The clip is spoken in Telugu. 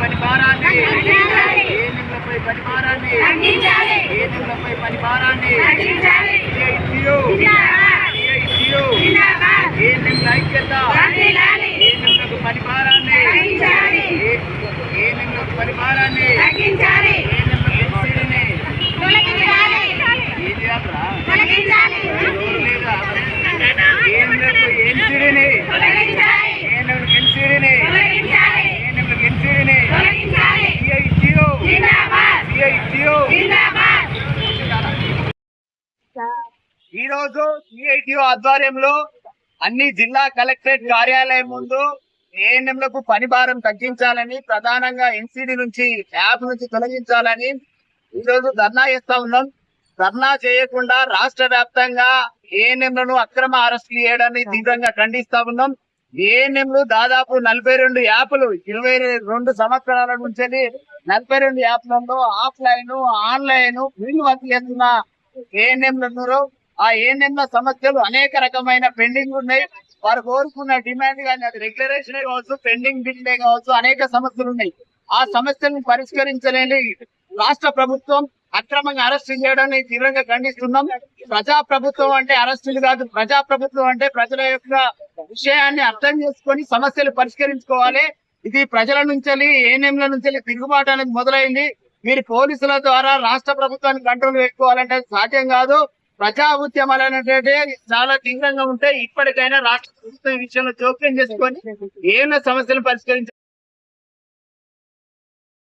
పనిభారాన్ని ఏఎన్ఎంలపై పనిభారాన్ని ఏఎన్ఎంలపై పనిభారాన్ని ఏఎన్ఎంల ఐక్యత ఏఎన్ఎంలకు పనిభారాన్ని ఏఎన్ఎంలకు పనిభారాన్ని ఏఎన్ఎంలకు ఎన్సీడీని ఏం చేయాలరా ఏఎన్ఎంలకు ఎన్సీడీని ఏఎన్ఎంలకు ఎన్సీడీని ఏఎన్ఎంలకు ఎన్సీడీని ఈ రోజు సిఐటియు ఆధ్వర్యంలో అన్ని జిల్లా కలెక్టరేట్ కార్యాలయం ముందు ఏఎన్ఎంలకు పని భారం తగ్గించాలని, ప్రధానంగా ఎన్సీడీ నుంచి యాప్ నుంచి తొలగించాలని ఈ రోజు ధర్నా చేస్తా ఉన్నాం. ధర్నా చేయకుండా రాష్ట్ర వ్యాప్తంగా ఏఎన్ఎంలను అక్రమ అరెస్టులు చేయడాన్ని తీవ్రంగా ఖండిస్తా ఉన్నాం. ఏఎన్ఎంలు దాదాపు 42 యాప్లు 22 సంవత్సరాల నుంచి 42 యాప్లలో ఆఫ్లైన్ ఆన్లైన్ వీళ్ళు వర్క్ చేస్తున్న ఏఎన్ఎంలు ఆ ఏఎన్ఎంల సమస్యలు అనేక రకమైన పెండింగ్ ఉన్నాయి. వారు కోరుకున్న డిమాండ్ కానీ అది రెగ్యులరేషన్ కావచ్చు, పెండింగ్ బిల్లే కావచ్చు, అనేక సమస్యలు ఉన్నాయి. ఆ సమస్యలను పరిష్కరించలేని రాష్ట్ర ప్రభుత్వం అక్రమంగా అరెస్టు చేయడాన్ని తీవ్రంగా ఖండిస్తున్నాం. ప్రజా ప్రభుత్వం అంటే అరెస్టులు కాదు, ప్రజా ప్రభుత్వం అంటే ప్రజల యొక్క విషయాన్ని అర్థం చేసుకొని సమస్యలు పరిష్కరించుకోవాలి. ఇది ప్రజల నుంచి ఏఎన్ఎంల నుంచి తిరుగుబాటు అనేది మొదలైంది. మీరు పోలీసుల ద్వారా రాష్ట్ర ప్రభుత్వాన్ని కంట్రోల్ పెట్టుకోవాలంటే సాధ్యం కాదు. ప్రజా ఉద్యమాలు అనేటువంటి చాలా తీవ్రంగా ఉంటే ఇప్పటికైనా రాష్ట్ర ప్రభుత్వం విషయంలో జోక్యం చేసుకొని ఏమైనా సమస్యలు పరిష్కరించాలి.